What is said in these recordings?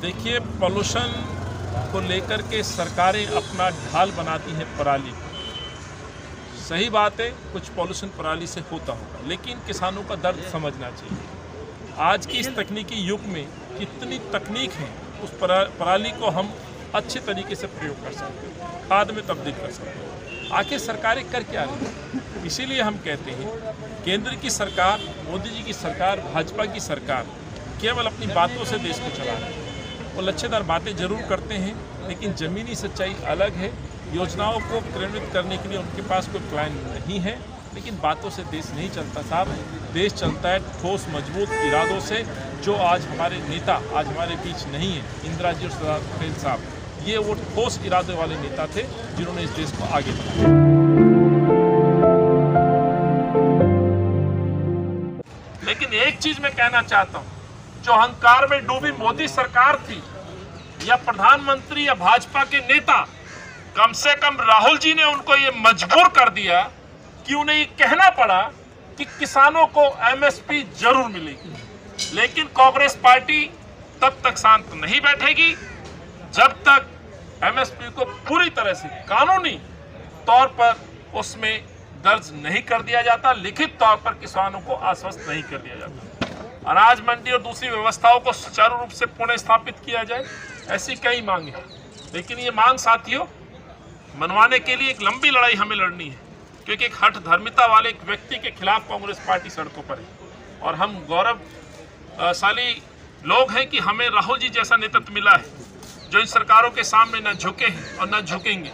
देखिए, पॉल्यूशन को लेकर के सरकारें अपना ढाल बनाती हैं पराली। सही बात है, कुछ पॉल्यूशन पराली से होता होगा, लेकिन किसानों का दर्द समझना चाहिए। आज की इस तकनीकी युग में कितनी तकनीक है, उस पराली को हम अच्छे तरीके से प्रयोग कर सकते हैं, खाद में तब्दील कर सकते हैं। आखिर सरकारें कर क्या रही हैं? इसीलिए हम कहते हैं केंद्र की सरकार, मोदी जी की सरकार, भाजपा की सरकार केवल अपनी बातों से देश को चला रही है। वो लच्छेदार बातें जरूर करते हैं, लेकिन ज़मीनी सच्चाई अलग है। योजनाओं को क्रियान्वित करने के लिए उनके पास कोई प्लान नहीं है, लेकिन बातों से देश नहीं चलता साहब। देश चलता है ठोस मजबूत इरादों से, जो आज हमारे नेता आज हमारे बीच नहीं है। इंदिरा जी और सरदार पटेल साहब, ये वो ठोस इरादे वाले नेता थे जिन्होंने इस देश को आगे बढ़ाया। लेकिन एक चीज मैं कहना चाहता हूं, जो अहंकार में डूबी मोदी सरकार थी या प्रधानमंत्री या भाजपा के नेता, कम से कम राहुल जी ने उनको ये मजबूर कर दिया कि उन्हें ये कहना पड़ा कि किसानों को एमएसपी जरूर मिलेगी। लेकिन कांग्रेस पार्टी तब तक शांत नहीं बैठेगी जब तक एमएसपी को पूरी तरह से कानूनी तौर पर उसमें दर्ज नहीं कर दिया जाता, लिखित तौर पर किसानों को आश्वस्त नहीं कर दिया जाता। अनाज मंडी और दूसरी व्यवस्थाओं को सुचारू रूप से पुनः स्थापित किया जाए, ऐसी कई मांगे हैं। लेकिन ये मांग साथियों मनवाने के लिए एक लंबी लड़ाई हमें लड़नी है, क्योंकि एक हठ धर्मिता वाले एक व्यक्ति के खिलाफ कांग्रेस पार्टी सड़कों पर है। और हम गौरवशाली लोग हैं कि हमें राहुल जी जैसा नेतृत्व मिला है, जो इन सरकारों के सामने न झुके हैं और न झुकेंगे।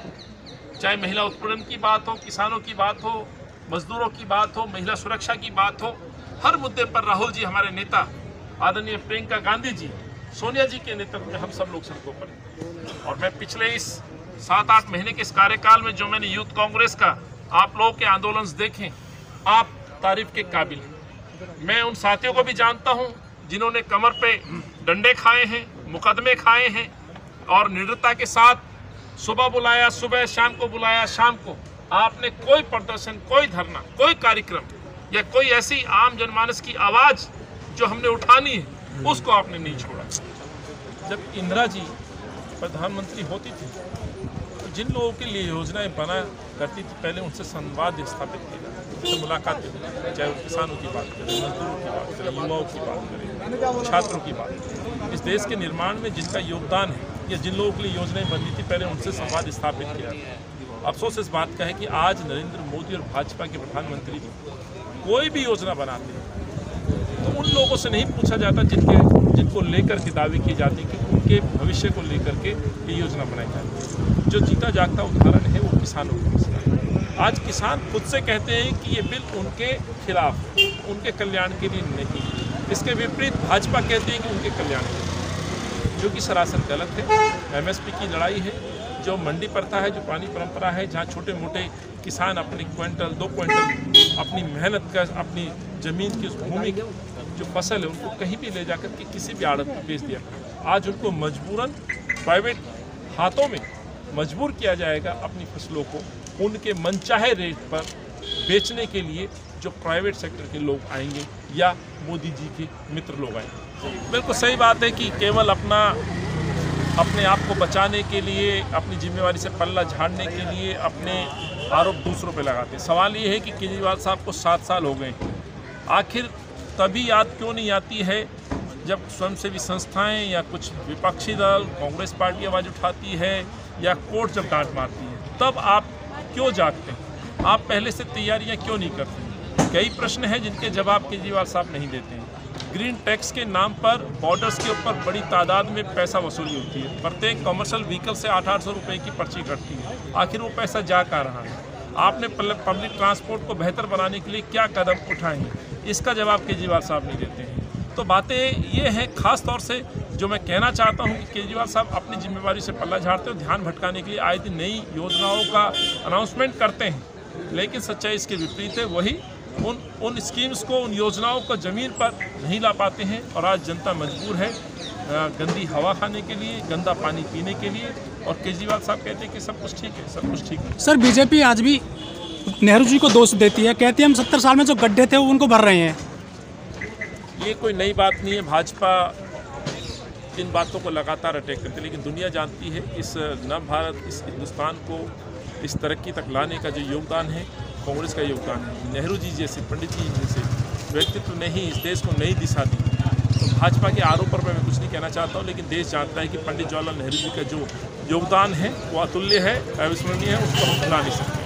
चाहे महिला उत्पीड़न की बात हो, किसानों की बात हो, मजदूरों की बात हो, महिला सुरक्षा की बात हो, हर मुद्दे पर राहुल जी हमारे नेता आदरणीय प्रियंका गांधी जी, सोनिया जी के नेतृत्व में हम सब लोग सड़कों पर हैं। और मैं पिछले इस 7-8 महीने के इस कार्यकाल में जो मैंने यूथ कांग्रेस का आप लोगों के आंदोलन देखे, आप तारीफ के काबिल हैं। मैं उन साथियों को भी जानता हूं जिन्होंने कमर पे डंडे खाए हैं, मुकदमे खाए हैं, और निडरता के साथ सुबह बुलाया, सुबह शाम को बुलाया, शाम को आपने कोई प्रदर्शन, कोई धरना, कोई कार्यक्रम या कोई ऐसी आम जनमानस की आवाज जो हमने उठानी है, उसको आपने नहीं छोड़ा। जब इंदिरा जी प्रधानमंत्री होती थी तो जिन लोगों के लिए योजनाएं बना करती थी, पहले उनसे संवाद स्थापित किया, उनसे मुलाकात की, चाहे वो किसानों की बात करें, मजदूरों की बात करें, युवाओं की बात करें, छात्रों की बात करें। इस देश के निर्माण में जिनका योगदान है या जिन लोगों के लिए योजनाएं बनती थी, पहले उनसे संवाद स्थापित किया। अफसोस इस बात का है कि आज नरेंद्र मोदी और भाजपा के प्रधानमंत्री जी कोई भी योजना बनाते हैं तो उन लोगों से नहीं पूछा जाता जिनको लेकर के दावे किए जाते हैं कि उनके भविष्य को लेकर के ये योजना बनाई जाती है। जो जीता जागता उदाहरण है वो किसानों का मसला है। आज किसान खुद से कहते हैं कि ये बिल उनके खिलाफ, उनके कल्याण के लिए नहीं। इसके विपरीत भाजपा कहती है कि उनके कल्याण के लिए, जो कि सरासर गलत है। एमएसपी की लड़ाई है, जो मंडी प्रथा है, जो पुरानी परंपरा है, जहाँ छोटे मोटे किसान अपने क्विंटल 2 क्विंटल अपनी मेहनत का, अपनी ज़मीन की, उस भूमि की जो फसल है, उनको कहीं भी ले जाकर के किसी भी आड़त में बेच दिया। आज उनको मजबूरन प्राइवेट हाथों में मजबूर किया जाएगा अपनी फसलों को उनके मनचाहे रेट पर बेचने के लिए, जो प्राइवेट सेक्टर के लोग आएंगे या मोदी जी के मित्र लोग आएंगे। बिल्कुल सही बात है कि केवल अपने आप को बचाने के लिए, अपनी जिम्मेवारी से पल्ला झाड़ने के लिए अपने आरोप दूसरों पे लगाते हैं। सवाल ये है कि केजरीवाल साहब को 7 साल हो गए, आखिर तभी याद क्यों नहीं आती है जब स्वयंसेवी संस्थाएं या कुछ विपक्षी दल, कांग्रेस पार्टी आवाज़ उठाती है या कोर्ट जब डांट मारती है, तब आप क्यों जागते हैं? आप पहले से तैयारियां क्यों नहीं करते? कई प्रश्न हैं जिनके जवाब केजरीवाल साहब नहीं देते हैं। ग्रीन टैक्स के नाम पर बॉर्डर्स के ऊपर बड़ी तादाद में पैसा वसूली होती है। प्रत्येक कमर्शियल व्हीकल से 800 रुपये की पर्ची कटती है। आखिर वो पैसा जा कहाँ रहा है? आपने पब्लिक ट्रांसपोर्ट को बेहतर बनाने के लिए क्या कदम उठाए हैं? इसका जवाब केजरीवाल साहब नहीं देते हैं। तो बातें ये हैं, खास तौर से जो मैं कहना चाहता हूँ कि केजरीवाल साहब अपनी जिम्मेवारी से पल्ला झाड़ते हो, ध्यान भटकाने के लिए आए दिन नई योजनाओं का अनाउंसमेंट करते हैं, लेकिन सच्चाई इसके विपरीत है। वही उन स्कीम्स को, उन योजनाओं को ज़मीन पर नहीं ला पाते हैं, और आज जनता मजबूर है गंदी हवा खाने के लिए, गंदा पानी पीने के लिए। और केजरीवाल साहब कहते हैं कि सब कुछ ठीक है, सब कुछ ठीक है। सर, बीजेपी आज भी नेहरू जी को दोष देती है, कहती है हम 70 साल में जो गड्ढे थे वो उनको भर रहे हैं। ये कोई नई बात नहीं है। भाजपा इन बातों को लगातार अटैक करते हैं, लेकिन दुनिया जानती है इस नव भारत, इस हिंदुस्तान को इस तरक्की तक लाने का जो योगदान है कांग्रेस का योगदान है। नेहरू जी जैसे, पंडित जी जैसे व्यक्तित्व ने ही इस देश को नई दिशा दी। तो भाजपा के आरोपों पर मैं कुछ नहीं कहना चाहता हूँ, लेकिन देश जानता है कि पंडित जवाहरलाल नेहरू जी का जो योगदान है वो अतुल्य है, अविस्मरणीय है, उसको हम भुला नहीं सकते।